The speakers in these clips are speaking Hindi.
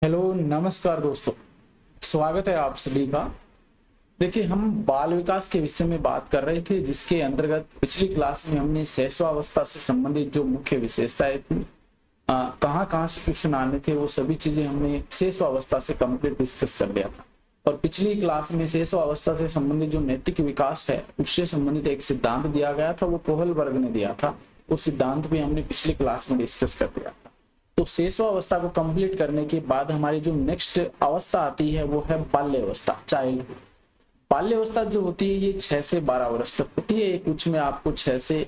हेलो नमस्कार दोस्तों। स्वागत है आप सभी का। देखिए, हम बाल विकास के विषय में बात कर रहे थे, जिसके अंतर्गत पिछली क्लास में हमने शैशवावस्था से संबंधित जो मुख्य विशेषताएं थी, कहाँ कहाँ से क्वेश्चन आने थे, वो सभी चीजें हमने शैशवावस्था से कंप्लीट डिस्कस कर लिया था। और पिछली क्लास में शैशवावस्था से संबंधित जो नैतिक विकास है उससे संबंधित एक सिद्धांत दिया गया था, वो कोहलबर्ग ने दिया था। उस सिद्धांत भी हमने पिछली क्लास में डिस्कस कर लिया था। तो शैशवावस्था को कंप्लीट करने के बाद हमारी जो नेक्स्ट अवस्था आती है वो है बाल्यावस्था, चाइल्डहुड। बाल्यावस्था जो होती है ये 6 से 12 वर्ष तक होती है। कुछ में आपको 6 से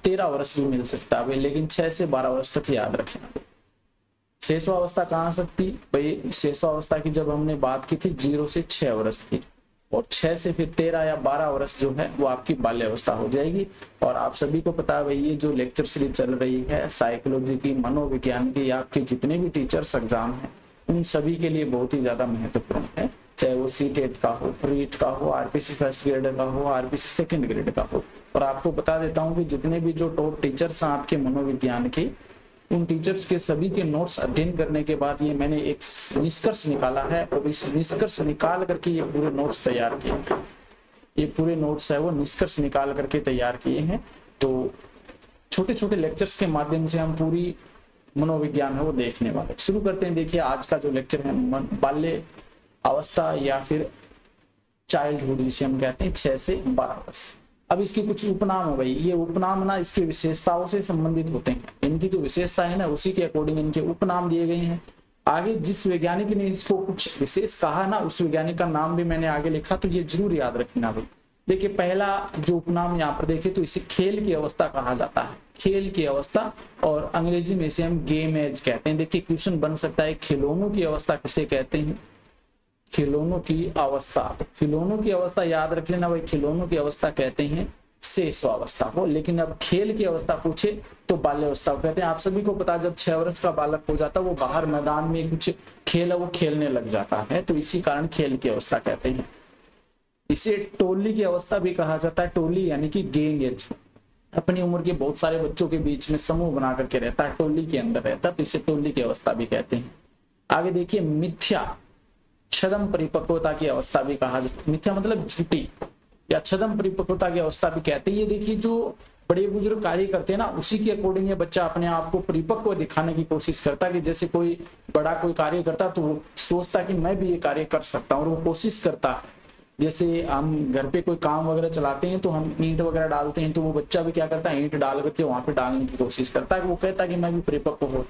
13 वर्ष भी मिल सकता है, लेकिन 6 से 12 वर्ष तक याद रखना। शैशवावस्था कहाँ सकती भाई? शैशवावस्था की जब हमने बात की थी 0 से 6 वर्ष की, और 6 से फिर 13 या 12 वर्ष जो है वो आपकी बाल्यावस्था हो जाएगी। और आप सभी को पता है भाई, ये जो लेक्चर सीरीज चल रही है साइकोलॉजी की, मनोविज्ञान की, आपके जितने भी टीचर्स एग्जाम है उन सभी के लिए बहुत ही ज्यादा महत्वपूर्ण है। चाहे वो सीटेट का हो, रीट का हो, आरपीसी फर्स्ट ग्रेड का हो, आरपीसी सेकंड ग्रेड का हो। और आपको बता देता हूँ कि जितने भी जो टॉप टीचर्स हैं आपके मनोविज्ञान के, उन टीचर्स के सभी के नोट्स अध्ययन करने के बाद ये मैंने एक निष्कर्ष निकाला है, और इस निष्कर्ष निकाल करके ये पूरे नोट्स तैयार किए हैं। ये पूरे नोट्स है वो निष्कर्ष निकाल करके तैयार किए हैं। तो छोटे छोटे लेक्चर्स के माध्यम से हम पूरी मनोविज्ञान है वो देखने वाले। शुरू करते हैं। देखिए, आज का जो लेक्चर है बाल्य अवस्था या फिर चाइल्डहुड जिसे हम कहते हैं, 6 से 12 वर्ष। अब इसके कुछ उपनाम है भाई। ये उपनाम ना इसके विशेषताओं से संबंधित होते हैं। इनकी जो विशेषता है ना उसी के अकॉर्डिंग इनके उपनाम दिए गए हैं। आगे जिस वैज्ञानिक ने इसको कुछ विशेष कहा ना, उस वैज्ञानिक का नाम भी मैंने आगे लिखा, तो ये जरूर याद रखना भाई। देखिए, पहला जो उपनाम यहाँ पर देखे तो इसे खेल की अवस्था कहा जाता है। खेल की अवस्था, और अंग्रेजी में इसे हम गेम एज कहते हैं। देखिए, क्वेश्चन बन सकता है खिलौनों की अवस्था किसे कहते हैं? खिलौनों की अवस्था। खिलौनों की अवस्था याद रख लेना भाई, खिलौनों की अवस्था कहते हैं शैशवावस्था को। लेकिन अब खेल की अवस्था पूछे तो बाल्यावस्था को कहते हैं। आप सभी को पता, जब 6 वर्ष का बालक हो जाता है वो बाहर मैदान में कुछ खेल है वो खेलने लग जाता है, तो इसी कारण खेल की अवस्था कहते हैं। इसे टोली की अवस्था भी कहा जाता है। टोली यानी कि गैंग एज, अपनी उम्र के बहुत सारे बच्चों के बीच में समूह बना करके रहता है, टोली के अंदर रहता है, तो इसे टोली की अवस्था भी कहते हैं। आगे देखिए, मिथ्या छद्म परिपक्वता की अवस्था भी कहा जाता है। मिथ्या मतलब झूठी, या छद्म परिपक्वता की अवस्था भी कहते हैं। ये देखिए, जो बड़े बुजुर्ग कार्य करते हैं ना उसी के अकॉर्डिंग ये बच्चा अपने आप को परिपक्व दिखाने की कोशिश करता है। कि जैसे कोई बड़ा कोई कार्य करता तो वो सोचता कि मैं भी ये कार्य कर सकता हूँ, और वो कोशिश करता है। जैसे हम घर पे कोई काम वगैरह चलाते हैं तो हम ईंट वगैरह डालते हैं, तो वो बच्चा भी क्या करता है, ईंट डाल करके वहां पे डालने की कोशिश करता है। वो कहता है कि मैं भी परिपक्व हो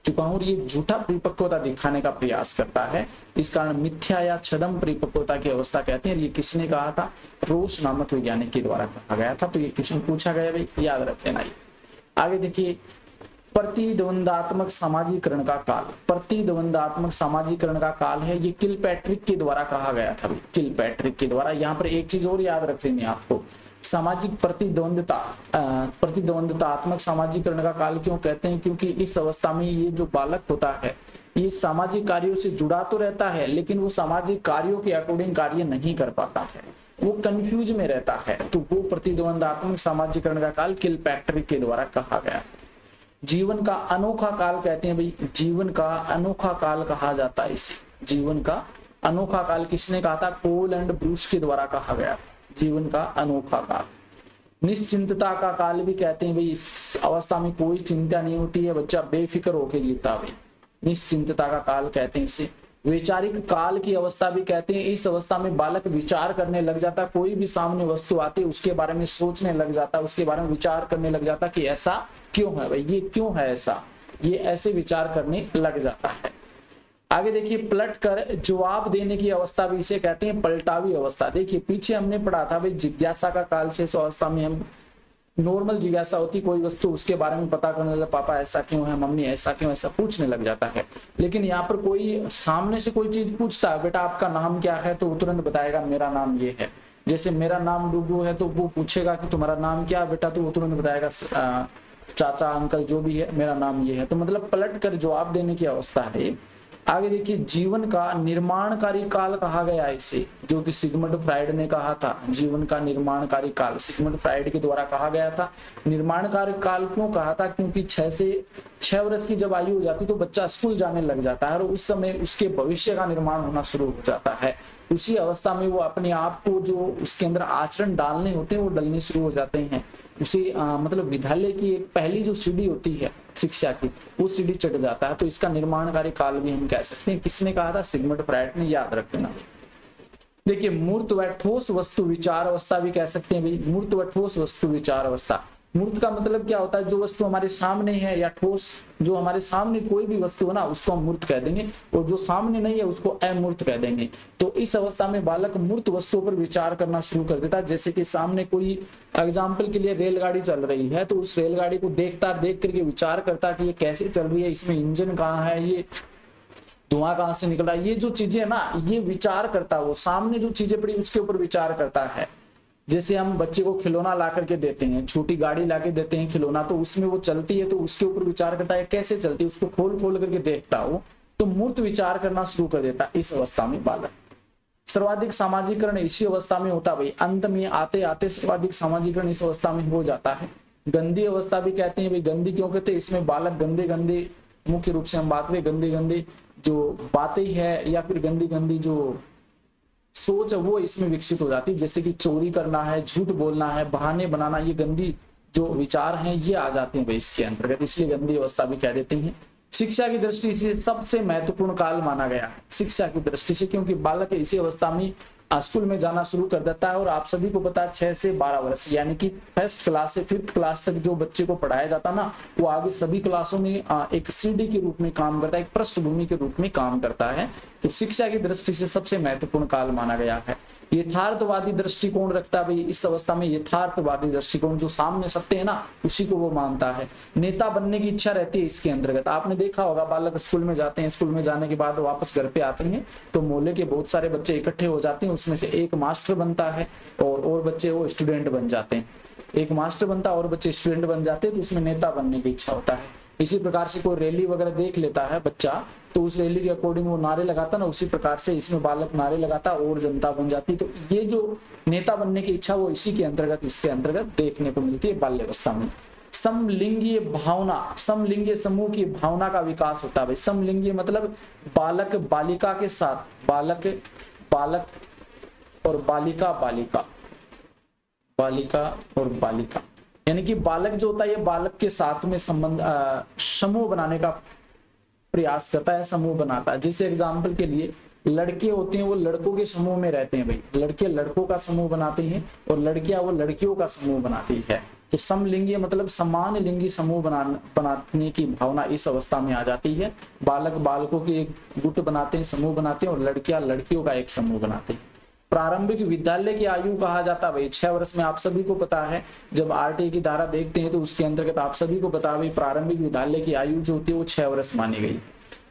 चुका हूं, और ये झूठा परिपक्वता दिखाने का प्रयास करता है। इस कारण मिथ्या या छद्म परिपक्वता की अवस्था कहते हैं। ये किसने कहा था? रोस नामक वैज्ञानिक के द्वारा कहा गया था। तो ये क्वेश्चन पूछा गया भाई, याद रख लेना। आगे देखिए, प्रतिद्वंदात्मक सामाजिकरण का काल। प्रतिद्वंदात्मक सामाजिकरण का काल है, ये किलपैट्रिक के द्वारा कहा गया था। किलपैट्रिक के द्वारा। यहाँ पर एक चीज और याद रख लेनी आपको, सामाजिक प्रतिद्वंदतात्मक सामाजिकरण का काल क्यों कहते हैं? क्योंकि इस अवस्था में ये जो बालक होता है ये सामाजिक कार्यों से जुड़ा तो रहता है, लेकिन वो सामाजिक कार्यों के अकॉर्डिंग कार्य नहीं कर पाता है, वो कंफ्यूज में रहता है। तो वो प्रतिद्वंदात्मक सामाजिकरण का काल किलपैट्रिक के द्वारा कहा गया। जीवन का अनोखा काल कहते हैं भाई, जीवन का अनोखा काल कहा जाता है इसे। जीवन का अनोखा काल किसने कहा था? कोल एंड ब्रूस के द्वारा कहा गया। जीवन का अनोखा काल। निश्चिंतता का काल भी कहते हैं भाई, इस अवस्था में कोई चिंता नहीं होती है, बच्चा बेफिक्र होकर जीता है। निश्चिंतता का काल कहते हैं इसे। वैचारिक काल की अवस्था भी कहते हैं। इस अवस्था में बालक विचार करने लग जाता, कोई भी सामने वस्तु आती है उसके बारे में सोचने लग जाता, उसके बारे में विचार करने लग जाता कि ऐसा क्यों है भाई, ये क्यों है ऐसा, ये ऐसे विचार करने लग जाता है। आगे देखिए, पलट कर जवाब देने की अवस्था भी इसे कहते हैं पलटावी अवस्था। देखिए, पीछे हमने पढ़ा था भाई जिज्ञासा का काल से इस अवस्था में हम नॉर्मल जिज्ञासा होती, कोई वस्तु उसके बारे में पता करने लगा, पापा ऐसा क्यों है, मम्मी ऐसा क्यों, ऐसा पूछने लग जाता है। लेकिन यहाँ पर कोई सामने से कोई चीज पूछता है, बेटा आपका नाम क्या है, तो वो तुरंत बताएगा मेरा नाम ये है। जैसे मेरा नाम डुगू है तो वो पूछेगा कि तुम्हारा नाम क्या है बेटा, तो वो तुरंत बताएगा चाचा अंकल जो भी है मेरा नाम ये है। तो मतलब पलट कर जवाब देने की अवस्था है। आगे देखिए, जीवन का निर्माणकारी काल कहा गया इसे, जो कि सिगमंड फ्राइड ने कहा था। जीवन का निर्माणकारी काल सिगमंड फ्राइड के द्वारा कहा गया था। निर्माणकारी काल क्यों कहा था? क्योंकि 6 वर्ष की जब आयु हो जाती तो बच्चा स्कूल जाने लग जाता है और उस समय उसके भविष्य का निर्माण होना शुरू हो जाता है। उसी अवस्था में वो अपने आप को जो उसके अंदर आचरण डालने होते हैं वो डलने शुरू हो जाते हैं। उसे मतलब विद्यालय की एक पहली जो सीढ़ी होती है शिक्षा की, वो सीढ़ी चढ़ जाता है। तो इसका निर्माणकारी काल भी हम कह सकते हैं। किसने कहा था? सिगमंड फ्राइड ने, याद रख लेना। देखिए, मूर्त व ठोस वस्तु विचार अवस्था भी कह सकते हैं भाई। मूर्त व ठोस वस्तु विचार अवस्था। मूर्त का मतलब क्या होता है? जो वस्तु हमारे सामने है, या ठोस जो हमारे सामने कोई भी वस्तु है ना, उसको हम मूर्त कह देंगे, और जो सामने नहीं है उसको अमूर्त कह देंगे। तो इस अवस्था में बालक मूर्त वस्तुओं पर विचार करना शुरू कर देता है। जैसे कि सामने कोई एग्जाम्पल के लिए रेलगाड़ी चल रही है, तो उस रेलगाड़ी को देख करके विचार करता है कि ये कैसे चल रही है, इसमें इंजन कहाँ है, ये धुआं कहाँ से निकल रहा है, ये जो चीजें है ना, ये विचार करता है। वो सामने जो चीजें पड़ी उसके ऊपर विचार करता है। जैसे हम बच्चे को खिलौना ला करके देते हैं, छोटी गाड़ी ला के देते हैं खिलौना, तो उसमें वो चलती है तो उसके ऊपर विचार करता है कैसे चलती है, उसको खोल खोल करके देखता हो, तो मूर्त विचार करना शुरू कर देता इस अवस्था में बालक। सर्वाधिक सामाजिकरण इसी अवस्था में होता है भाई। अंत में आते आते सर्वाधिक सामाजिकरण इस अवस्था में हो जाता है। गंदी अवस्था भी कहते हैं भाई। गंदी क्यों कहते हैं? इसमें बालक गंदे गंदे, मुख्य रूप से हम बात करें गंदे गंदे जो बातें है या फिर गंदी गंदी जो सोच है वो इसमें विकसित हो जाती है। जैसे कि चोरी करना है, झूठ बोलना है, बहाने बनाना, ये गंदी जो विचार हैं ये आ जाते हैं भाई इसके अंतर्गत, इसलिए गंदी अवस्था भी कह देते हैं। शिक्षा की दृष्टि से सबसे महत्वपूर्ण काल माना गया है, शिक्षा की दृष्टि से, क्योंकि बालक इसी अवस्था में स्कूल में जाना शुरू कर देता है। और आप सभी को पता है 6 से 12 वर्ष, यानी कि फर्स्ट क्लास से 5th क्लास तक जो बच्चे को पढ़ाया जाता है ना, वो आगे सभी क्लासों में एक सीढ़ी के रूप में काम करता है, एक पृष्ठभूमि के रूप में काम करता है। तो शिक्षा की दृष्टि से सबसे महत्वपूर्ण काल माना गया है। यथार्थवादी दृष्टिकोण रखता है भाई इस अवस्था में। यथार्थवादी दृष्टिकोण, जो सामने सत्य है ना उसी को वो मानता है। नेता बनने की इच्छा रहती है इसके अंतर्गत। आपने देखा होगा बालक स्कूल में जाते हैं, स्कूल में जाने के बाद वापस घर पे आते हैं तो मोहल्ले के बहुत सारे बच्चे इकट्ठे हो जाते हैं, उसमें से एक मास्टर बनता है और बच्चे वो स्टूडेंट बन जाते हैं। एक मास्टर बनता है और बच्चे स्टूडेंट बन जाते हैं, तो उसमें नेता बनने की इच्छा होता है। इसी प्रकार से कोई रैली वगैरह देख लेता है बच्चा, तो उस रैली के अकॉर्डिंग वो नारे लगाता ना, उसी प्रकार से इसमें बालक नारे लगाता और जनता बन जाती। तो ये जो नेता बनने की इच्छा वो इसी के अंतर्गत, इसके अंतर्गत देखने को मिलती है बाल्यावस्था में। समलिंगीय भावना, समलिंगीय समूह की भावना का विकास होता है भाई। समलिंगीय मतलब बालक बालिका के साथ, बालक और बालिका और बालिका, यानी कि बालक जो होता है ये बालक के साथ में संबंध समूह बनाने का प्रयास करता है, समूह बनाता है। जैसे एग्जाम्पल के लिए लड़के होते हैं वो लड़कों के समूह में रहते हैं भाई, लड़के लड़कों का समूह बनाते हैं और लड़कियां वो लड़कियों का समूह बनाती है। तो समलिंगी मतलब समान लिंगी समूह बनाने की भावना इस अवस्था में आ जाती है। बालक बालकों की एक गुट बनाते हैं, समूह बनाते हैं, और लड़कियां लड़कियों का एक समूह बनाते हैं। प्रारंभिक विद्यालय की आयु कहा जाता है भाई 6 वर्ष में। आप सभी को पता है, जब आरटीई की धारा देखते हैं तो उसके अंतर्गत आप सभी को पता है भाई प्रारंभिक विद्यालय की आयु जो होती है वो 6 वर्ष मानी गई।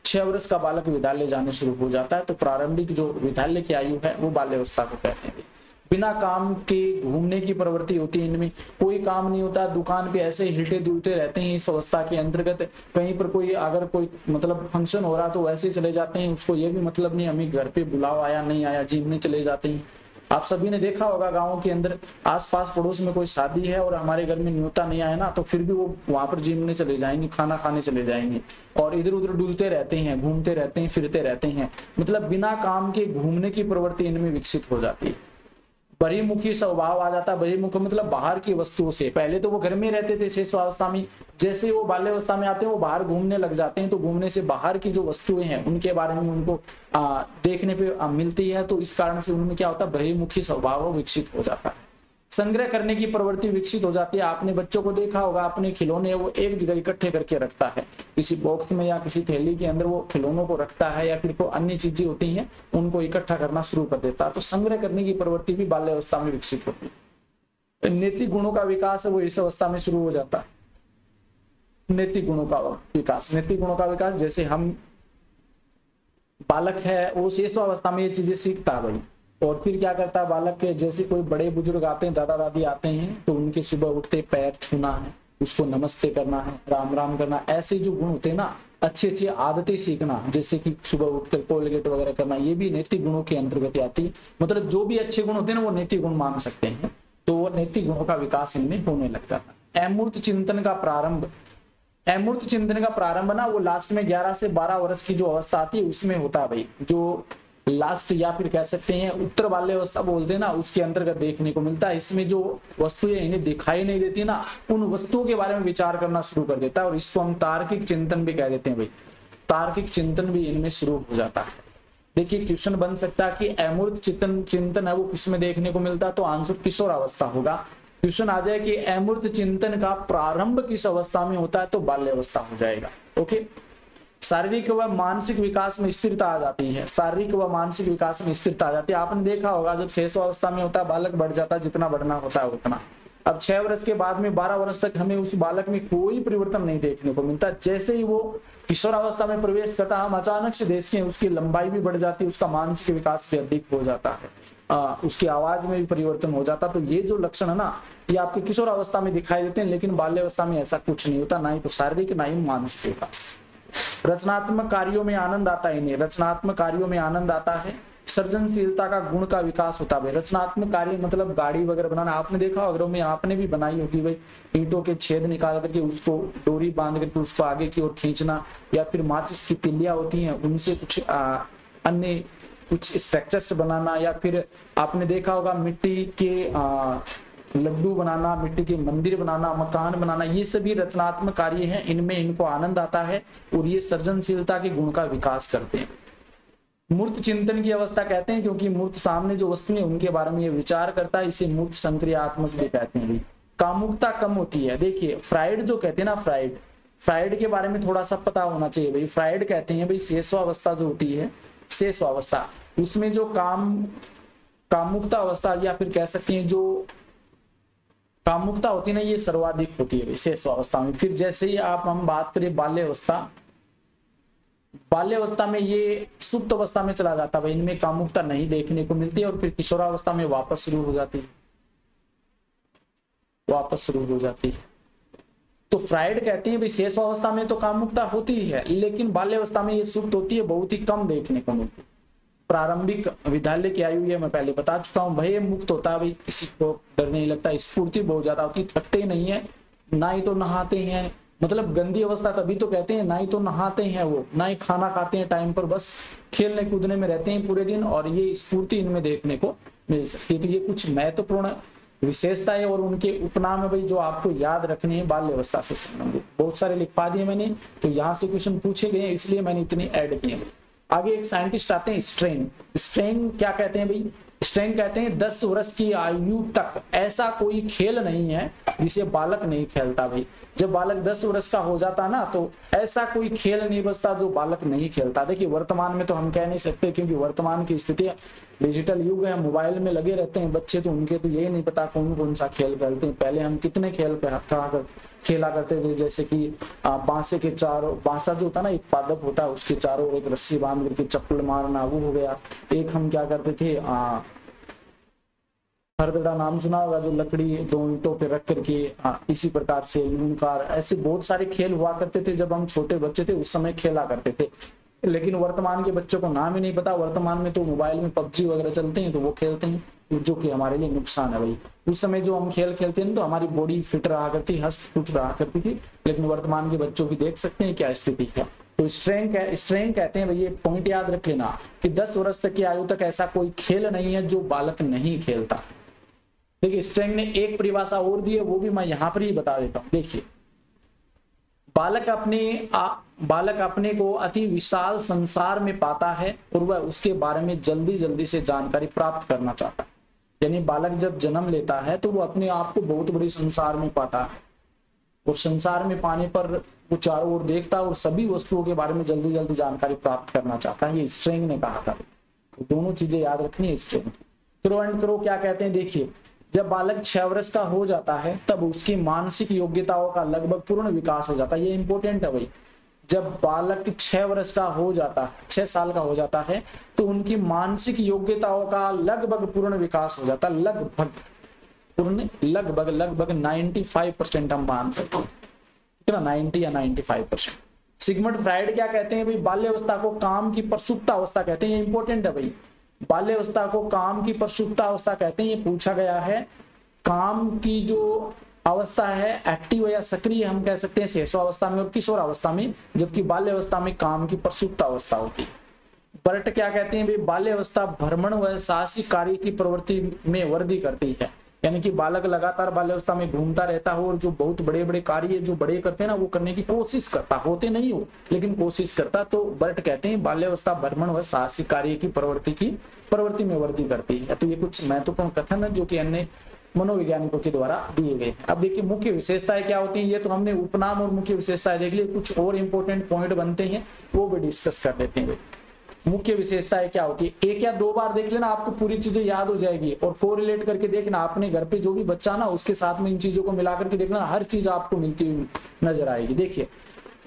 6 वर्ष का बालक विद्यालय जाने शुरू हो जाता है। तो प्रारंभिक जो विद्यालय की आयु है वो बाल्यावस्था को कहते हैं। बिना काम के घूमने की प्रवृत्ति होती है इनमें, कोई काम नहीं होता, दुकान पे ऐसे हिलते डुलते रहते हैं इस अवस्था के अंतर्गत। कहीं पर कोई अगर कोई मतलब फंक्शन हो रहा तो वैसे चले जाते हैं, उसको ये भी मतलब नहीं हमें घर पे बुलाव आया नहीं आया, जिमने चले जाते हैं। आप सभी ने देखा होगा गाँव के अंदर आसपास पड़ोस में कोई शादी है और हमारे घर में न्योता नहीं आया ना, तो फिर भी वो वहां पर जिमने चले जाएंगे, खाना खाने चले जाएंगे और इधर उधर डुलते रहते हैं, घूमते रहते हैं, फिरते रहते हैं। मतलब बिना काम के घूमने की प्रवृत्ति इनमें विकसित हो जाती है। बहिर्मुखी स्वभाव आ जाता है। बहिर्मुख मतलब बाहर की वस्तुओं से। पहले तो वो घर में रहते थे शिशुअवस्था में, जैसे वो बाल्यावस्था में आते हैं वो बाहर घूमने लग जाते हैं। तो घूमने से बाहर की जो वस्तुएं हैं उनके बारे में उनको देखने पे मिलती है, तो इस कारण से उनमें क्या होता है बहिर्मुखी स्वभाव विकसित हो जाता है। संग्रह करने की प्रवृत्ति विकसित हो जाती है। आपने बच्चों को देखा होगा, अपने खिलौने वो एक जगह इकट्ठे करके रखता है, किसी बॉक्स में या किसी थैली के अंदर वो खिलौनों को रखता है, या फिर कोई अन्य चीजें होती हैं उनको इकट्ठा करना शुरू कर देता है। तो संग्रह करने की प्रवृत्ति भी बाल्यावस्था में विकसित होती है। नैतिक गुणों का विकास है वो इस अवस्था में शुरू हो जाता है। नैतिक गुणों का विकास, नैतिक गुणों का विकास, जैसे हम बालक है वो शिशुअवस्था में ये चीजें सीखता है भाई, और फिर क्या करता है बालक के, जैसे कोई बड़े बुजुर्ग आते हैं, दादा दादी आते हैं, तो उनके सुबह उठते पैर छूना है, उसको नमस्ते करना है, राम राम करना, ऐसे जो गुण होते हैं ना अच्छी अच्छी आदतें सीखना, जैसे कि सुबह उठकर कोलगेट वगैरह करना, ये भी नैतिक गुणों के अंतर्गत आती है। मतलब जो भी अच्छे गुण होते हैं ना वो नैतिक गुण मान सकते हैं, तो वो नैतिक गुणों का विकास इनमें होने लग जाता है। अमूर्त चिंतन का प्रारंभ, अमूर्त चिंतन का प्रारंभ ना वो लास्ट में 11 से 12 वर्ष की जो अवस्था आती है उसमें होता है भाई। जो लास्ट या फिर कह सकते हैं उत्तर बाल्य अवस्था बोलते हैं ना, उसके अंतर्गत देखने को मिलता है। इसमें जो वस्तुएं इन्हें दिखाई नहीं देती ना, उन वस्तुओं के बारे में विचार करना शुरू कर देता है, और इसको हम तार्किक चिंतन भी कह देते हैं भाई। तार्किक चिंतन भी इनमें शुरू हो जाता है। देखिए क्वेश्चन बन सकता है कि अमूर्त चिंतन है वो किसमें देखने को मिलता है, तो आंसर किशोर अवस्था होगा। क्वेश्चन आ जाए कि अमूर्त चिंतन का प्रारंभ किस अवस्था में होता है, तो बाल्य अवस्था हो जाएगा। ओके। शारीरिक व मानसिक विकास में स्थिरता आ जाती है, शारीरिक व मानसिक विकास में स्थिरता आ जाती है। आपने देखा होगा जब शैशवावस्था में होता है बालक बढ़ जाता है, जितना बढ़ना होता है उतना। अब 6 वर्ष के बाद में 12 वर्ष तक हमें उस बालक में कोई परिवर्तन नहीं देखने को मिलता। जैसे ही वो किशोरावस्था में प्रवेश करता है, हम अचानक से देखते हैं उसकी लंबाई भी बढ़ जाती है, उसका मानसिक विकास भी अधिक हो जाता है, उसकी आवाज में भी परिवर्तन हो जाता। तो ये जो लक्षण है ना, ये आपके किशोरावस्था में दिखाई देते हैं, लेकिन बाल्यावस्था में ऐसा कुछ नहीं होता, ना ही तो शारीरिक ना ही मानसिक विकास। रचनात्मक कार्यों में आनंद आता है इन्हें, रचनात्मक कार्यों में आनंद आता है। सृजनशीलता का गुण का विकास होता है। रचनात्मक कार्य मतलब गाड़ी वगैरह बनाना, आपने देखा अगर में आपने भी बनाई होगी भाई, ईंटों के छेद निकाल करके उसको डोरी बांध करके उसको आगे की ओर खींचना, या फिर माचिस की तिल्लियां होती हैं उनसे कुछ अन्य कुछ स्ट्रक्चर्स बनाना, या फिर आपने देखा होगा मिट्टी के लड्डू बनाना, मिट्टी के मंदिर बनाना, मकान बनाना, ये सभी रचनात्मक कार्य हैं। इनमें इनको आनंद आता है और ये सृजनशीलता के गुण का विकास करते हैं। मूर्त चिंतन की अवस्था कहते हैं क्योंकि मूर्त सामने जो वस्तु है उनके बारे में ये विचार करता है, इसे मूर्त संक्रियात्मक भी कहते हैं। कामुकता कम होती है। देखिए फ्राइड जो कहते हैं ना, फ्राइड के बारे में थोड़ा सा पता होना चाहिए भाई। फ्राइड कहते हैं भाई शेषवावस्था जो होती है, शेषवावस्था, उसमें जो कामुकता अवस्था या फिर कह सकते हैं जो कामुकता होती है ना, ये सर्वाधिक होती है शेषवावस्था में। फिर जैसे ही हम बात करें बाल्यावस्था में ये सुप्त अवस्था में चला जाता है, इनमें कामुकता नहीं देखने को मिलती है, और फिर किशोरावस्था में वापस शुरू हो जाती है, तो फ्राइड कहते हैं भाई शेषवावस्था में तो कामुकता होती है, लेकिन बाल्यावस्था में ये सुप्त होती है, बहुत ही कम देखने को मिलती है। प्रारंभिक विद्यालय की आयु ये मैं पहले बता चुका हूँ, भय मुक्त होता है भाई, किसी को डर नहीं लगता, स्फूर्ति बहुत ज्यादा होती, थकते नहीं है, ना ही तो नहाते हैं, मतलब गंदी अवस्था तभी तो कहते हैं, ना ही तो नहाते हैं वो, ना ही खाना खाते हैं टाइम पर, बस खेलने कूदने में रहते हैं पूरे दिन, और ये स्फूर्ति इनमें देखने को मिल सकती है। तो ये कुछ महत्वपूर्ण विशेषता है, और उनके उपनाम है भाई जो आपको याद रखने हैं बाल्यावस्था से संबंधित। बहुत सारे लिखवा दिए मैंने, तो यहाँ से क्वेश्चन पूछे गए इसलिए मैंने इतनी ऐड किए। आगे एक साइंटिस्ट आते हैं स्ट्रेन क्या कहते हैं भाई? स्ट्रेन कहते हैं 10 वर्ष की आयु तक ऐसा कोई खेल नहीं है जिसे बालक नहीं खेलता भाई। जब बालक 10 वर्ष का हो जाता ना, तो ऐसा कोई खेल नहीं बचता जो बालक नहीं खेलता। देखिए वर्तमान में तो हम कह नहीं सकते, क्योंकि वर्तमान की स्थिति डिजिटल युग है, मोबाइल में लगे रहते हैं बच्चे, तो उनके तो यही नहीं पता कौन कौन सा खेल खेलते हैं। पहले हम कितने खेल खेला करते थे, जैसे कि बांसे के चारों, बांसा जो होता है ना एक पादप होता है, उसके चारों एक रस्सी बांध करके चप्पल मारना, वो हो गया। एक हम क्या करते थे, हरदड़ा नाम सुना होगा, जो लकड़ी 2 ईंटों पे रख करके इसी प्रकार से लूनकार, ऐसे बहुत सारे खेल हुआ करते थे जब हम छोटे बच्चे थे, उस समय खेला करते थे। लेकिन वर्तमान के बच्चों को नाम ही नहीं पता, वर्तमान में तो मोबाइल में पबजी वगैरह चलते हैं तो वो खेलते हैं, जो कि हमारे लिए नुकसान है भाई। उस समय जो हम खेल खेलते हैं तो हमारी बॉडी फिट रहा करती, हस्त फुट रहा करती थी, लेकिन वर्तमान के बच्चों की देख सकते हैं क्या स्थिति है। तो स्ट्रेन कहते हैं भाई, ये पॉइंट याद रख लेना कि 10 वर्ष तक की आयु तक ऐसा कोई खेल नहीं है जो बालक नहीं खेलता। देखिए स्ट्रेन ने एक परिभाषा और दी है, वो भी मैं यहाँ पर ही बता देता हूँ। देखिए बालक अपने को अति विशाल संसार में पाता है और वह उसके बारे में जल्दी जल्दी से जानकारी प्राप्त करना चाहता है। यानी बालक जब जन्म लेता है तो वो अपने आप को बहुत बड़े संसार में पाता है, और संसार में पाने पर वो चारों ओर देखता है और सभी वस्तुओं के बारे में जल्दी जल्दी जानकारी प्राप्त करना चाहता है। ये स्ट्रेन ने कहा था। तो दोनों चीजें याद रखनी है स्ट्रेन की। क्रो एंड क्रो क्या कहते हैं? देखिए जब बालक 6 वर्ष का हो जाता है तब उसकी मानसिक योग्यताओं का लगभग पूर्ण विकास हो जाता है। ये इंपॉर्टेंट है भाई। जब बालक 6 वर्ष का हो जाता है, 6 साल का हो जाता है, तो उनकी मानसिक योग्यताओं का लगभग पूर्ण विकास हो जाता है। लगभग 95% हम मान सकते हैं, 90 या 95%। सिगमंड फ्राइड क्या कहते हैं भाई, बाल्यावस्था को काम की प्रसुप्त अवस्था कहते हैं। ये इंपॉर्टेंट है भाई, बाल्यावस्था को काम की प्रसुप्त अवस्था कहते हैं। ये पूछा गया है। काम की जो अवस्था है एक्टिव या सक्रिय हम कह सकते हैं शैशवावस्था में और किशोरावस्था में, जबकि बाल्यावस्था में काम की प्रसुप्त अवस्था होती है। बर्ट क्या कहते हैं भाई, बाल्यावस्था भ्रमण व साहसिक कार्य की प्रवृत्ति में वृद्धि करती है, यानी कि बालक लगातार बाल्यावस्था में घूमता रहता हो और जो बहुत बड़े बड़े कार्य जो बड़े करते हैं ना वो करने की कोशिश करता, होते नहीं हो लेकिन कोशिश करता। तो बर्ट कहते हैं बाल्यावस्था भ्रमण व साहसिक कार्य की प्रवृत्ति में वृद्धि करती है। तो ये कुछ महत्वपूर्ण कथन है जो कि अन्य मनोवैज्ञानिकों के द्वारा दिए गए। अब देखिए मुख्य विशेषताएं क्या होती हैं, ये तो हमने उपनाम और मुख्य विशेषताएं देख ली, कुछ और इंपॉर्टेंट पॉइंट बनते हैं वो भी डिस्कस कर लेते हैं। मुख्य विशेषताएं क्या होती है, एक या दो बार देख लेना आपको पूरी चीजें याद हो जाएगी और कोरिलेट करके देखना अपने घर पे जो भी बच्चा ना उसके साथ में इन चीजों को मिलाकर के देखना, हर चीज आपको मिलती हुई नजर आएगी। देखिए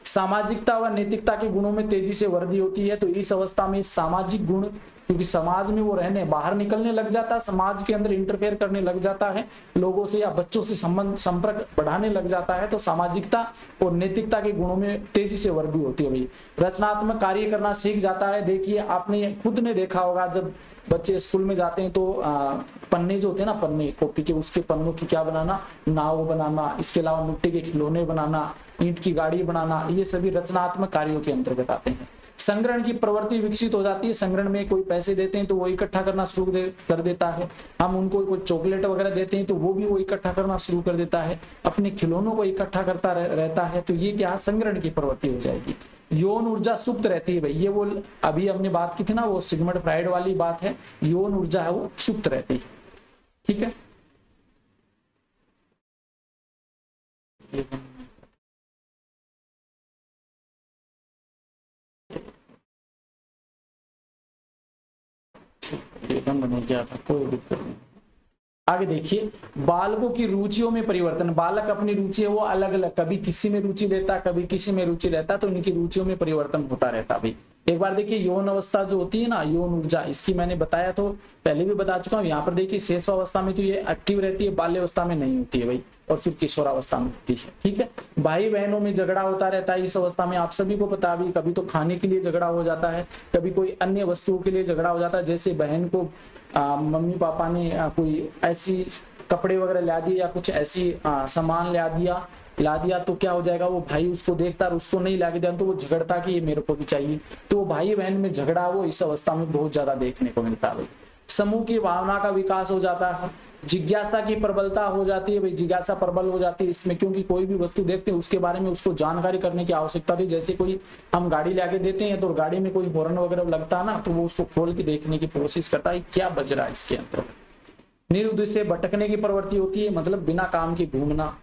सामाजिकता व नैतिकता के गुणों में तेजी से वृद्धि होती है। तो इस अवस्था में सामाजिक गुण, क्योंकि समाज में वो रहने बाहर निकलने लग जाता है, समाज के अंदर इंटरफेयर करने लग जाता है, लोगों से या बच्चों से संपर्क बढ़ाने लग जाता है, तो सामाजिकता और नैतिकता के गुणों में तेजी से वृद्धि होती है भाई। रचनात्मक कार्य करना सीख जाता है। देखिए आपने खुद ने देखा होगा जब बच्चे स्कूल में जाते हैं तो पन्ने जो होते हैं ना, पन्ने कॉपी के, उसके पन्नों की क्या बनाना, नाव बनाना, इसके अलावा मिट्टी के खिलौने बनाना, ईंट की गाड़ी बनाना, ये सभी रचनात्मक कार्यों के अंतर्गत आते हैं। संग्रहण की प्रवृत्ति विकसित हो जाती है। संग्रहण में कोई पैसे देते हैं तो वो इकट्ठा करना शुरू कर देता है। हम उनको कोई चॉकलेट वगैरह देते हैं तो वो भी वो इकट्ठा करना शुरू कर देता है, अपने खिलौनों को इकट्ठा करता रहता है। तो ये क्या, संग्रहण की प्रवृत्ति हो जाएगी। यौन ऊर्जा सुप्त रहती है भाई, ये वो अभी हमने बात की थी ना, वो सिगमंड फ्राइड वाली बात है, यौन ऊर्जा है वो सुप्त रहती है। ठीक है, ये बंद नहीं किया था, कोई दिक्कत नहीं। आगे देखिए बालकों की रुचियों में परिवर्तन। बालक अपनी रुचि है वो अलग अलग, कभी किसी में रुचि लेता, कभी किसी में रुचि लेता, तो इनकी रुचियों में परिवर्तन होता रहता भाई। एक बार देखिए यौन अवस्था जो होती है ना, यौन ऊर्जा, इसकी मैंने बताया तो पहले भी बता चुका हूँ। यहाँ पर देखिए शेष अवस्था में तो ये एक्टिव रहती है, बाल्य अवस्था में नहीं होती है भाई, और फिर किशोरावस्था में होती है। ठीक है, भाई बहनों में झगड़ा होता रहता है इस अवस्था में, आप सभी को पता भी, कभी तो खाने के लिए झगड़ा हो जाता है, कभी कोई अन्य वस्तुओं के लिए झगड़ा हो जाता है। जैसे बहन को मम्मी पापा ने कोई ऐसी कपड़े वगैरह ला दिए या कुछ ऐसी सामान ला दिया तो क्या हो जाएगा, वो भाई उसको देखता और उसको नहीं ला के दिया तो वो झगड़ता कि ये मेरे को भी चाहिए। तो वो भाई बहन में झगड़ा वो इस अवस्था में बहुत ज्यादा देखने को मिलता है। समूह की भावना का विकास हो जाता है। जिज्ञासा की प्रबलता हो जाती है भाई, जिज्ञासा प्रबल हो जाती है इसमें, क्योंकि कोई भी वस्तु देखते हैं उसके बारे में उसको जानकारी करने की आवश्यकता थी। जैसे कोई हम गाड़ी लाके देते हैं तो गाड़ी में कोई हॉर्न वगैरह लगता है ना, तो वो उसको खोल के देखने की कोशिश करता है क्या बज रहा है इसके अंदर। निरुद्देश्य भटकने की प्रवृत्ति होती है, मतलब बिना काम के घूमना।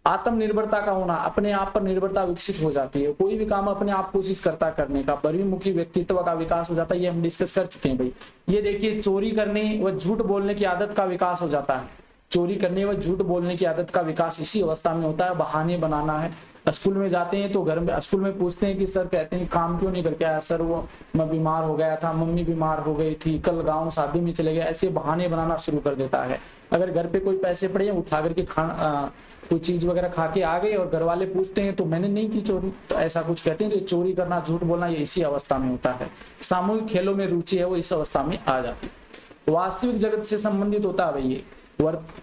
आत्मनिर्भरता का होना, अपने आप पर निर्भरता विकसित हो जाती है, कोई भी काम अपने आप कोशिश करता करने का। बहिर्मुखी व्यक्तित्व का विकास हो जाता है, ये हम डिस्कस कर चुके हैं भाई। ये देखिए चोरी करने व झूठ बोलने की आदत का विकास हो जाता है। चोरी करने व झूठ बोलने की आदत का विकास इसी अवस्था में होता है। बहाने बनाना है, स्कूल में जाते हैं तो घर में स्कूल में पूछते हैं कि सर कहते हैं काम क्यों नहीं करके आया, सर वो मैं बीमार हो गया था, मम्मी बीमार हो गई थी, कल गाँव शादी में चले गए, ऐसे बहाने बनाना शुरू कर देता है। अगर घर पे कोई पैसे पड़े उठा करके कोई चीज वगैरह खा के आ गए और घर वाले पूछते हैं तो मैंने नहीं की चोरी, तो ऐसा कुछ कहते हैं। तो चोरी करना, झूठ बोलना, ये इसी अवस्था में होता है। सामूहिक खेलों में रुचि है वो इस अवस्था में आ जाती है। वास्तविक जगत से संबंधित होता है भाई, ये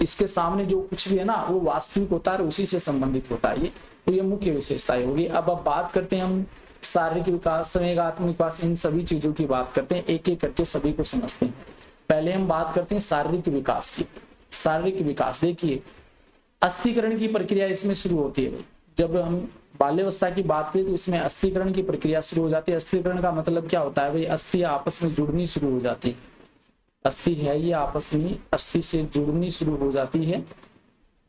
इसके सामने जो कुछ भी है ना वो वास्तविक होता है, उसी से संबंधित होता है ये। तो ये मुख्य विशेषताएं होगी। अब बात करते हैं हम शारीरिक विकास, संवेगात्मक विकास, इन सभी चीजों की बात करते हैं, एक एक करके सभी को समझते हैं। पहले हम बात करते हैं शारीरिक विकास की। शारीरिक विकास देखिए अस्थिकरण की प्रक्रिया इसमें शुरू होती है। जब हम बाल्यावस्था की बात करें तो इसमें अस्थिकरण की प्रक्रिया शुरू हो जाती है। अस्थिकरण का मतलब क्या होता है भाई, अस्थि आपस में जुड़नी शुरू हो जाती है। अस्थि है ये आपस में अस्थि से जुड़नी शुरू हो जाती है।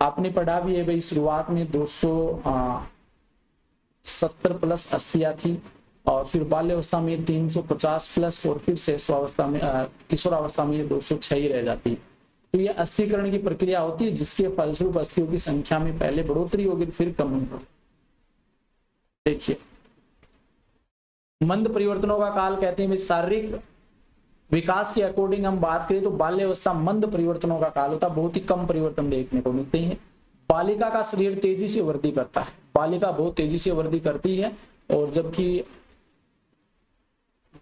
आपने पढ़ा भी है भाई, शुरुआत में 270 प्लस अस्थियां थी और फिर बाल्यावस्था में 350 प्लस और फिर शेषावस्था में किशोरावस्था में ये 206 ही रह जाती है। तो ये अस्थिकरण की प्रक्रिया होती है जिसके फलस्वरूप अस्थियों की संख्या में पहले बढ़ोतरी होगी फिर कमी होगी। देखिए मंद परिवर्तनों का काल कहते हैं। शारीरिक विकास के अकॉर्डिंग हम बात करें तो बाल्यावस्था मंद परिवर्तनों का काल होता है, बहुत ही कम परिवर्तन देखने को मिलते हैं। बालिका का शरीर तेजी से वृद्धि करता है, बालिका बहुत तेजी से वृद्धि करती है और जबकि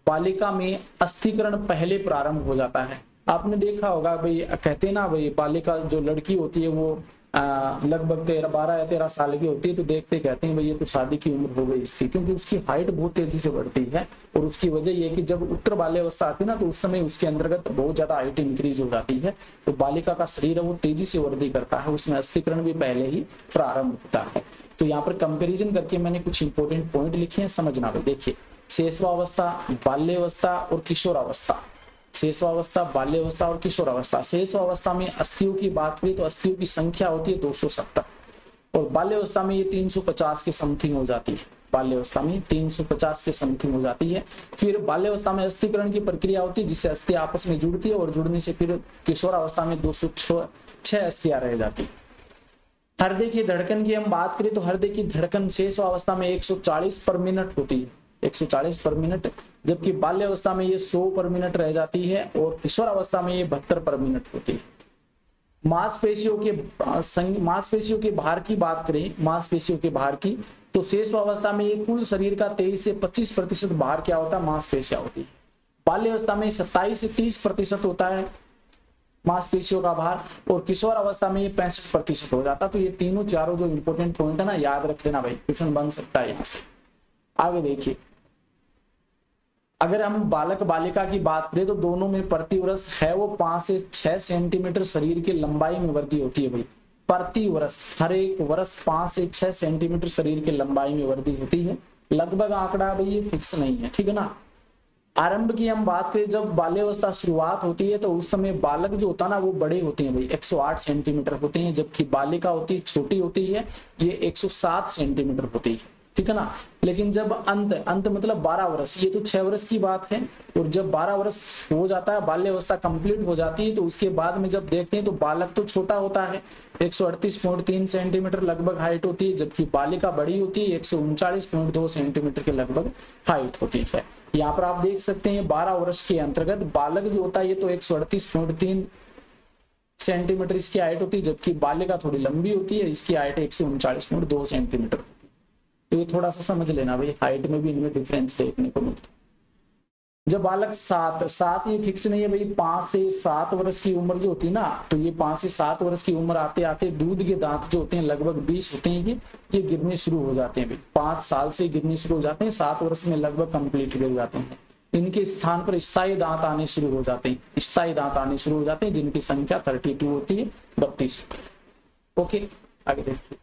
बालिका में अस्थिकरण पहले प्रारंभ हो जाता है। आपने देखा होगा भाई, कहते हैं ना भाई, बालिका जो लड़की होती है वो लगभग 12 या 13 साल की होती है तो देखते कहते हैं भाई ये तो शादी की उम्र हो गई इसकी, क्योंकि उसकी हाइट बहुत तेजी से बढ़ती है। और उसकी वजह ये है कि जब उत्तर बाल्यावस्था आती है ना तो उस समय उसके अंतर्गत बहुत ज्यादा हाइट इंक्रीज हो जाती है, तो बालिका का शरीर है वो तेजी से वृद्धि करता है, उसमें अस्थिकरण भी पहले ही प्रारंभ होता है। तो यहाँ पर कंपेरिजन करके मैंने कुछ इंपॉर्टेंट पॉइंट लिखे हैं, समझना भाई। देखिए, शैशवावस्था, बाल्यावस्था और किशोरावस्था। शैशवावस्था, बाल्यावस्था और किशोरावस्था। शैशवावस्था में अस्थियों की बात करें तो अस्थियों की संख्या होती है 270 और बाल्यावस्था में ये 350 के समथिंग हो जाती है। बाल्यावस्था में 350 के समथिंग हो जाती है। फिर बाल्यावस्था में अस्थिकरण की प्रक्रिया होती है जिससे अस्थि आपस में जुड़ती है और जुड़ने से फिर किशोरावस्था में 206 अस्थियां रह जाती है। हृदय की धड़कन की हम बात करें तो हृदय की धड़कन शैशवावस्था में 140 पर मिनट होती है, 140 पर मिनट, जबकि बाल्यावस्था में ये 100 पर मिनट रह जाती है और किशोरावस्था में ये 72 पर मिनट होती है। मांसपेशियों के भार की बात करें, मांसपेशियों के भार की, तो शैशवावस्था में ये कुल शरीर का 23 से 25% भार क्या होता है, मांसपेशियां होती है। बाल्यावस्था में 27 से 30% होता है मांसपेशियों का भार और किशोर अवस्था में ये 65% हो जाता। तो ये तीनों चारों जो इंपॉर्टेंट पॉइंट है ना, याद रख लेना भाई, क्वेश्चन बन सकता है यहाँ से। आगे देखिए, अगर हम बालक बालिका की बात करें तो दोनों में प्रति वर्ष है वो 5 से 6 सेंटीमीटर शरीर की लंबाई में वृद्धि होती है भाई। प्रति वर्ष, हर एक वर्ष 5 से 6 सेंटीमीटर शरीर की लंबाई में वृद्धि होती है। लगभग आंकड़ा भाई ये फिक्स नहीं है, ठीक है ना। आरंभ की हम बात करें, जब बाल्यावस्था शुरुआत होती है तो उस समय बालक जो होता है ना वो बड़े होते हैं भाई, 108 सेंटीमीटर होते हैं, जबकि बालिका होती है छोटी होती है, ये 107 सेंटीमीटर होती है, ठीक है ना। लेकिन जब अंत मतलब 12 वर्ष, ये तो 6 वर्ष की बात है, और जब 12 वर्ष हो जाता है, बाल्यावस्था कंप्लीट हो जाती है, तो उसके बाद में जब देखते हैं तो बालक तो छोटा होता है, 138.3 सेंटीमीटर लगभग हाइट होती है, जबकि बालिका बड़ी होती है, 139.2 सेंटीमीटर के लगभग हाइट होती है। यहाँ पर आप देख सकते हैं 12 वर्ष के अंतर्गत बालक जो होता है ये तो 138.3 सेंटीमीटर इसकी हाइट होती है, जबकि बालिका थोड़ी लंबी होती है, इसकी हाइट 139.2 सेंटीमीटर। तो ये थोड़ा सा समझ लेना भाई, हाइट में भी इनमें डिफरेंस देखने को मिलता है। जब बालक 7 ये फिक्स नहीं है भाई, 5 से 7 वर्ष की उम्र जो होती है ना, तो ये 5 से 7 वर्ष की उम्र आते आते दूध के दांत जो होते हैं लगभग 20 होते हैं, ये गिरने शुरू हो जाते हैं भाई। 5 साल से गिरने शुरू हो जाते हैं, 7 वर्ष में लगभग कंप्लीट गिर जाते हैं। इनके स्थान पर स्थायी दांत आने शुरू हो जाते हैं, स्थायी दांत आने शुरू हो जाते हैं, जिनकी संख्या 32 होती है, 32। ओके, आगे देखिए।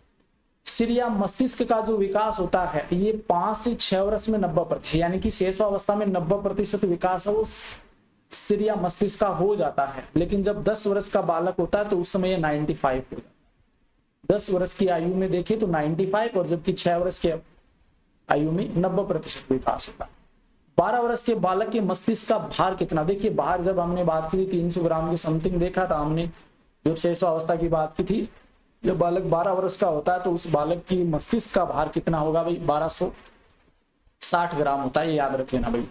सिर या मस्तिष्क का जो विकास होता है ये 5 से 6 वर्ष में 90%, यानी कि शैशवावस्था में 90% विकास है वो सिर या मस्तिष्क का हो जाता है। लेकिन जब 10 वर्ष का बालक होता है तो उस समय 95 हो जाता है। 10 वर्ष की आयु में देखिए तो 95, और जबकि 6 वर्ष के आयु में 90% विकास होता है। 12 वर्ष के बालक के मस्तिष्क का भार कितना, देखिए बाहर जब हमने बात की 300 ग्राम के समथिंग देखा था हमने, जब शैशवावस्था की बात की थी। जब बालक 12 वर्ष का होता है तो उस बालक की मस्तिष्क का भार कितना होगा भाई, 1260 ग्राम होता है, याद रख लेना भाई।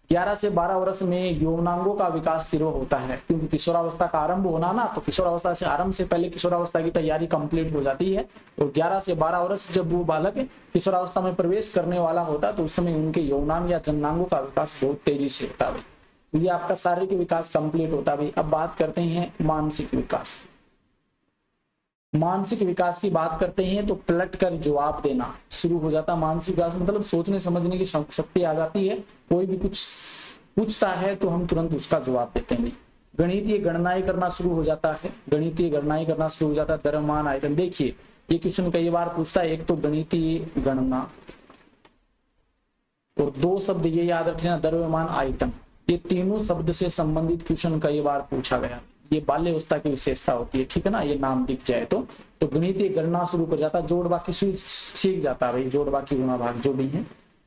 11 से 12 वर्ष में यौनांगों का विकास तीव्र होता है, क्योंकि किशोरावस्था का आरंभ होना ना, तो किशोरावस्था से आरंभ से पहले किशोरावस्था की तैयारी कंप्लीट हो जाती है। और 11 से 12 वर्ष जब वो बालक किशोरावस्था में प्रवेश करने वाला होता है तो उस समय उनके यौनांग या जननांगों का विकास बहुत तेजी से होता है भाई। तो ये आपका शारीरिक विकास कंप्लीट होता है भाई। अब बात करते हैं मानसिक विकास। मानसिक विकास की बात करते हैं तो पलट कर जवाब देना शुरू हो जाता है। मानसिक विकास मतलब सोचने समझने की शक्ति आ जाती है, कोई भी कुछ पूछता है तो हम तुरंत उसका जवाब देते हैं। गणितीय गणनाएं करना शुरू हो जाता है, गणितीय गणनाएं करना शुरू हो जाता है। द्रव्यमान आयतन, देखिए ये क्वेश्चन कई बार पूछता है, एक तो गणितीय गणना और 2 शब्द ये याद रखना, द्रव्यमान आयतन। ये तीनों शब्द से संबंधित क्वेश्चन कई बार पूछा गया। ये बाल्यावस्था की विशेषता होती है, ठीक है ना, ये नाम दिख जाए तो गणितीय गणना शुरू कर जाता है, जोड़ बाकी सीख जाता है भाई, जोड़ बाकी गुणा भाग जो भी है।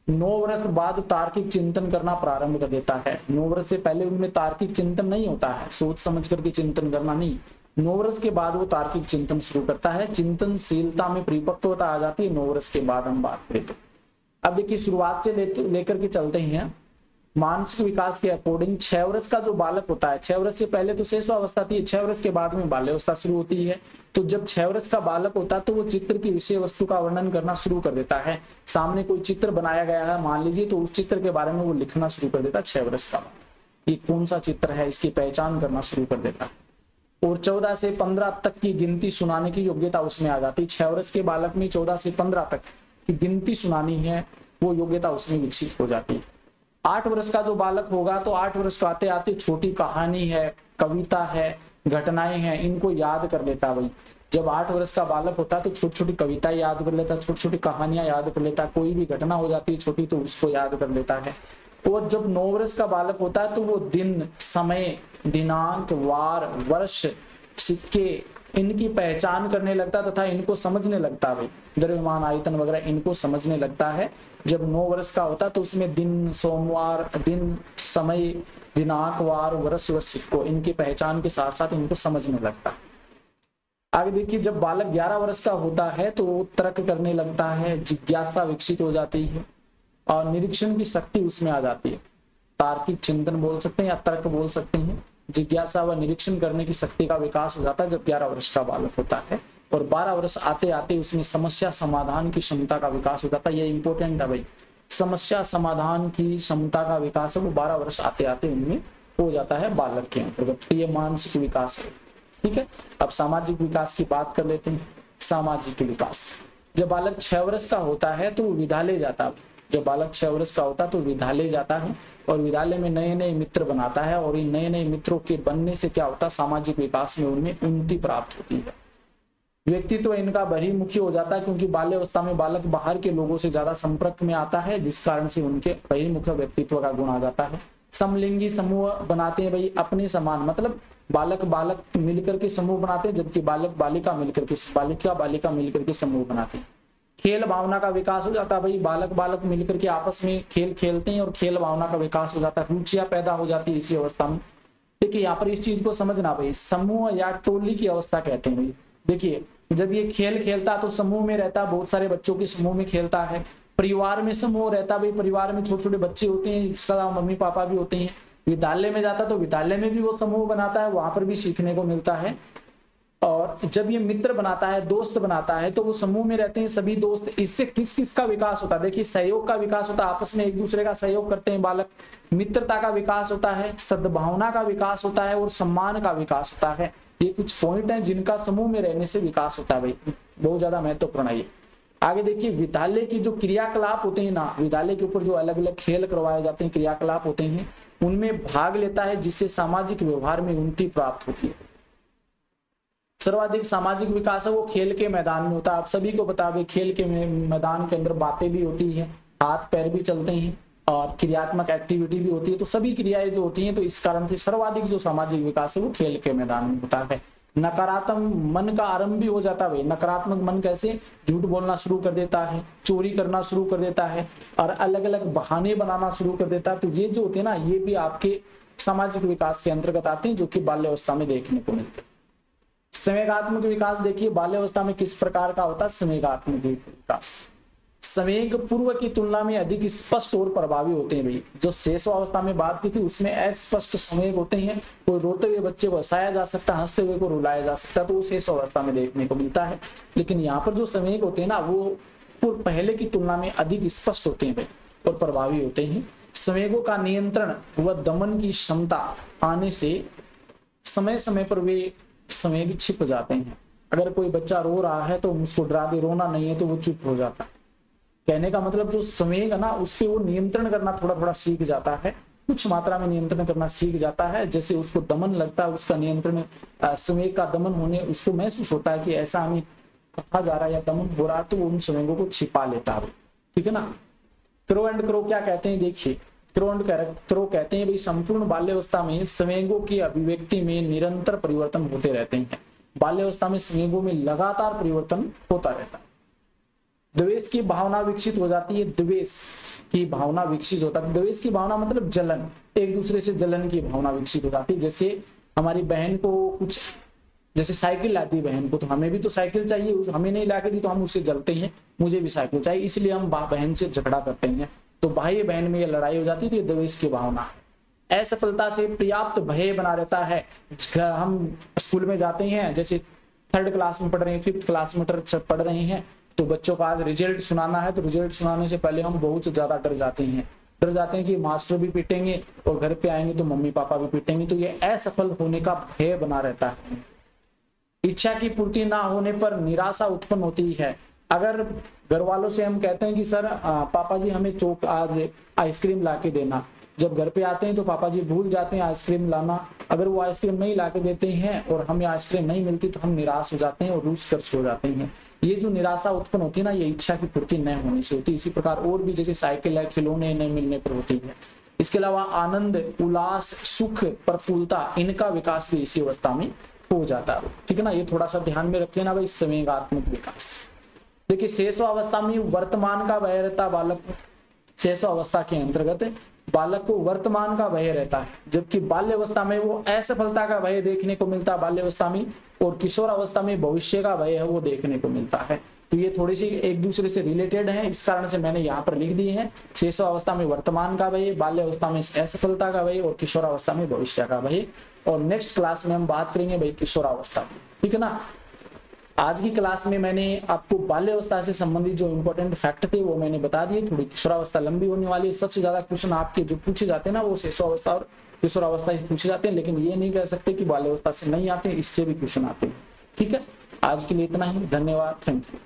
9 वर्ष बाद तार्किक चिंतन करना प्रारंभ कर देता है। 9 वर्ष से पहले उनमें तार्किक चिंतन नहीं होता है, सोच समझ करके चिंतन करना नहीं। 9 वर्ष के बाद वो तार्किक चिंतन शुरू करता है। चिंतनशीलता में परिपक्वता आ जाती है 9 वर्ष के बाद हम बात करें तो। अब देखिए शुरुआत से लेकर के चलते हैं। मानसिक विकास के अकॉर्डिंग 6 वर्ष का जो बालक होता है, 6 वर्ष से पहले तो शैशवावस्था थी, 6 वर्ष के बाद में बाल्यावस्था शुरू होती है। तो जब 6 वर्ष का बालक होता है तो वो चित्र की विषय वस्तु का वर्णन करना शुरू कर देता है। सामने कोई चित्र बनाया गया है मान लीजिए, तो उस चित्र के बारे में वो लिखना शुरू कर देता है 6 वर्ष का। ये कौन सा चित्र है इसकी पहचान करना शुरू कर देता है। और 14 से 15 तक की गिनती सुनाने की योग्यता उसमें आ जाती है। 6 वर्ष के बालक में 14 से 15 तक की गिनती सुनानी है, वो योग्यता उसमें विकसित हो जाती है। 8 वर्ष का जो बालक होगा तो 8 वर्ष को आते आते छोटी कहानी है, कविता है, घटनाएं हैं, इनको याद कर लेता है भाई। जब 8 वर्ष का बालक होता है तो छोटी छोटी कविताएं याद कर लेता है, छोटी छोटी कहानियां याद कर लेता है, कोई भी घटना हो जाती है छोटी तो उसको याद कर लेता है। और जब 9 वर्ष का बालक होता है तो वो दिन, समय, दिनांक, वार, वर्ष, सिक्के, इनकी पहचान करने लगता तथा इनको समझने लगता है भाई। द्रव्यमान, आयतन वगैरह इनको समझने लगता है। जब 9 वर्ष का होता तो उसमें दिन, सोमवार, दिन, समय, दिनांक, वार, वर्ष व सिक्को, इनकी पहचान के साथ साथ इनको समझने लगता है। आगे देखिए, जब बालक 11 वर्ष का होता है तो वो तर्क करने लगता है, जिज्ञासा विकसित हो जाती है और निरीक्षण की शक्ति उसमें आ जाती है। तार्किक चिंतन बोल सकते हैं या तर्क बोल सकते हैं। जिज्ञासा व निरीक्षण करने की शक्ति का विकास हो जाता है जब 11 वर्ष का बालक होता है। और 12 वर्ष आते आते उसमें समस्या समाधान की क्षमता का विकास हो जाता है। ये इंपॉर्टेंट है भाई, समस्या समाधान की क्षमता का विकास है वो 12 वर्ष आते आते उनमें हो जाता है बालक के अंतर्गत। ये मानसिक विकास है, ठीक है। अब सामाजिक विकास की बात कर लेते हैं। सामाजिक विकास, जब बालक 6 वर्ष का होता है तो वो विद्यालय जाता है। जब बालक 6 वर्ष का होता है तो विद्यालय जाता है और विद्यालय में नए नए मित्र बनाता है। और इन नए नए मित्रों के बनने से क्या होता है, सामाजिक विकास में उनमें उन्नति प्राप्त होती है। व्यक्तित्व इनका बहिर्मुखी हो जाता है क्योंकि बाल्यावस्था में बालक बाहर के लोगों से ज्यादा संपर्क में आता है, जिस कारण से उनके बहिर्मुख व्यक्तित्व का गुण आ जाता है। समलिंगी समूह बनाते हैं भाई, अपने समान, मतलब बालक बालक मिलकर के समूह बनाते हैं, जबकि बालक बालिका मिलकर के, बालिका बालिका मिलकर के समूह बनाते हैं। खेल भावना का विकास हो जाता है भाई, बालक बालक मिलकर के आपस में खेल खेलते हैं और खेल भावना का विकास हो जाता है, रुचियां पैदा हो जाती है इसी अवस्था में। देखिए यहाँ पर इस चीज को समझना भाई, समूह या टोली की अवस्था कहते हैं भाई। देखिए जब ये खेल खेलता तो समूह में रहता, बहुत सारे बच्चों के समूह में खेलता है। परिवार में समूह रहता भाई, परिवार में छोटे छोटे बच्चे होते हैं, इसका मम्मी पापा भी होते हैं। विद्यालय में जाता तो विद्यालय में भी वो समूह बनाता है, वहां पर भी सीखने को मिलता है। और जब ये मित्र बनाता है, दोस्त बनाता है, तो वो समूह में रहते हैं सभी दोस्त। इससे किस किस का विकास होता है, देखिए सहयोग का विकास होता है, आपस में एक दूसरे का सहयोग करते हैं बालक। मित्रता का विकास होता है, सद्भावना का विकास होता है और सम्मान का विकास होता है। ये कुछ पॉइंट हैं जिनका समूह में रहने से विकास होता है भाई, बहुत ज्यादा महत्वपूर्ण है ये। आगे देखिए, विद्यालय की जो क्रियाकलाप होते हैं ना, विद्यालय के ऊपर जो अलग अलग खेल करवाए जाते हैं, क्रियाकलाप होते हैं, उनमें भाग लेता है, जिससे सामाजिक व्यवहार में उन्नति प्राप्त होती है। सर्वाधिक सामाजिक विकास है वो खेल के मैदान में होता है। आप सभी को बता दें, खेल के मैदान के अंदर बातें भी होती हैं, हाथ पैर भी चलते हैं और क्रियात्मक एक्टिविटी भी होती है। तो सभी क्रियाएं जो होती हैं, तो इस कारण से सर्वाधिक जो सामाजिक विकास है वो खेल के मैदान में होता है। नकारात्मक मन का आरंभ भी हो जाता है भाई। नकारात्मक मन कैसे, झूठ बोलना शुरू कर देता है, चोरी करना शुरू कर देता है और अलग अलग बहाने बनाना शुरू कर देता है। तो ये जो होते हैं ना, ये भी आपके सामाजिक विकास के अंतर्गत आते हैं, जो कि बाल्यावस्था में देखने को मिलते हैं। संवेगात्मक विकास देखिए बाल्यावस्था में किस प्रकार का होता है। संवेगात्मक विकास, संवेग पूर्व की तुलना में अधिक स्पष्ट और प्रभावी होते हैं भाई। जो शैशवावस्था में बात की थी उसमें अस्पष्ट संवेग होते हैं। कोई रोते हुए बच्चे को हंसाया जा सकता है, हंसते हुए को रुलाया जा सकता है, तो वो शैशवावस्था में देखने को मिलता है। लेकिन यहाँ पर जो संवेग होते हैं ना, वो पहले की तुलना में अधिक स्पष्ट होते हैं भाई और प्रभावी होते हैं। संवेगों का नियंत्रण व दमन की क्षमता आने से समय समय पर वे संवेग छिप जाते हैं। अगर कोई बच्चा रो रहा है तो उसको डरा के, रोना नहीं है तो वो चुप हो जाता है। कहने का मतलब जो संवेग है ना, उस पर वो नियंत्रण करना थोड़ा थोड़ा सीख जाता है, कुछ मात्रा में नियंत्रण करना सीख जाता है। जैसे उसको दमन लगता है, उसका नियंत्रण, संवेग का दमन होने उसको महसूस होता है कि ऐसा हमें कहा जा रहा है या दमन हो रहा है, तो वो उन संवेगों को छिपा लेता है, ठीक है ना। क्रो एंड क्रो क्या कहते हैं, देखिए क्रो एंड क्रो कहते हैं भाई, संपूर्ण बाल्यावस्था में संवेगों की अभिव्यक्ति में निरंतर परिवर्तन होते रहते हैं। बाल्यावस्था में संवेगों में लगातार परिवर्तन होता रहता है। द्वेष की भावना विकसित हो जाती है, द्वेष की भावना विकसित होता है। द्वेष की भावना मतलब जलन, एक दूसरे से जलन की भावना विकसित हो जाती है। जैसे हमारी बहन को कुछ, जैसे साइकिल लाती है बहन को, तो हमें भी तो साइकिल चाहिए, हमें नहीं ला के दी तो हम उससे जलते हैं, मुझे भी साइकिल चाहिए, इसलिए हम बहन से झगड़ा करते हैं। तो भाई बहन में ये लड़ाई हो जाती है, तो ये द्वेष की भावना। असफलता से पर्याप्त भय बना रहता है। हम स्कूल में जाते हैं, जैसे 3rd क्लास में पढ़ रहे हैं, 5th क्लास में पढ़ रहे हैं, तो बच्चों का आज रिजल्ट सुनाना है, तो रिजल्ट सुनाने से पहले हम बहुत ज्यादा डर जाते हैं कि मास्टर भी पीटेंगे और घर पे आएंगे तो मम्मी पापा भी पीटेंगे। तो ये असफल होने का भय बना रहता है। इच्छा की पूर्ति ना होने पर निराशा उत्पन्न होती है। अगर घर वालों से हम कहते हैं कि सर पापा जी हमें आज आइसक्रीम ला के देना, जब घर पे आते हैं तो पापा जी भूल जाते हैं आइसक्रीम लाना। अगर वो आइसक्रीम नहीं ला के देते हैं और हमें आइसक्रीम नहीं मिलती तो हम निराश हो जाते हैं और रूस कर सो जाते हैं। ये जो निराशा उत्पन्न होती है ना, ये इच्छा की पूर्ति न होने से होती है। इसी प्रकार और भी जैसे साइकिल है, खिलौने नहीं मिलने पर होती है। इसके अलावा आनंद, उल्लास, सुख, प्रफुल्लता, इनका विकास भी इसी अवस्था में हो जाता है। ठीक है ना, ये थोड़ा सा ध्यान में रख लेना भाई, संवेगात्मक विकास। देखिए शेषावस्था में वर्तमान का भय रहता बालक, शेषावस्था के अंतर्गत बालक को वर्तमान का भय रहता है, जबकि बाल्यावस्था में वो असफलता का भय देखने को मिलता है बाल्यावस्था में, और किशोरावस्था में भविष्य का भय है वो देखने को मिलता है। तो ये थोड़ी सी एक दूसरे से रिलेटेड है, इस कारण से मैंने यहाँ पर लिख दिए हैं। शेषावस्था में वर्तमान का भय, बाल्यावस्था में असफलता का भय, और किशोरावस्था में भविष्य का भय। और नेक्स्ट क्लास में हम बात करेंगे भाई किशोरावस्था की। ठीक है ना, आज की क्लास में मैंने आपको बाल्यावस्था से संबंधित जो इंपॉर्टेंट फैक्ट थे वो मैंने बता दिए। थोड़ी किशोरावस्था लंबी होने वाली है। सबसे ज्यादा क्वेश्चन आपके जो पूछे जाते हैं ना, वो शेषावस्था और किशोरावस्था से पूछे जाते हैं, लेकिन ये नहीं कह सकते कि बाल्यावस्था से नहीं आते, इससे भी क्वेश्चन आते हैं। ठीक है, आज के लिए इतना ही। धन्यवाद, थैंक यू।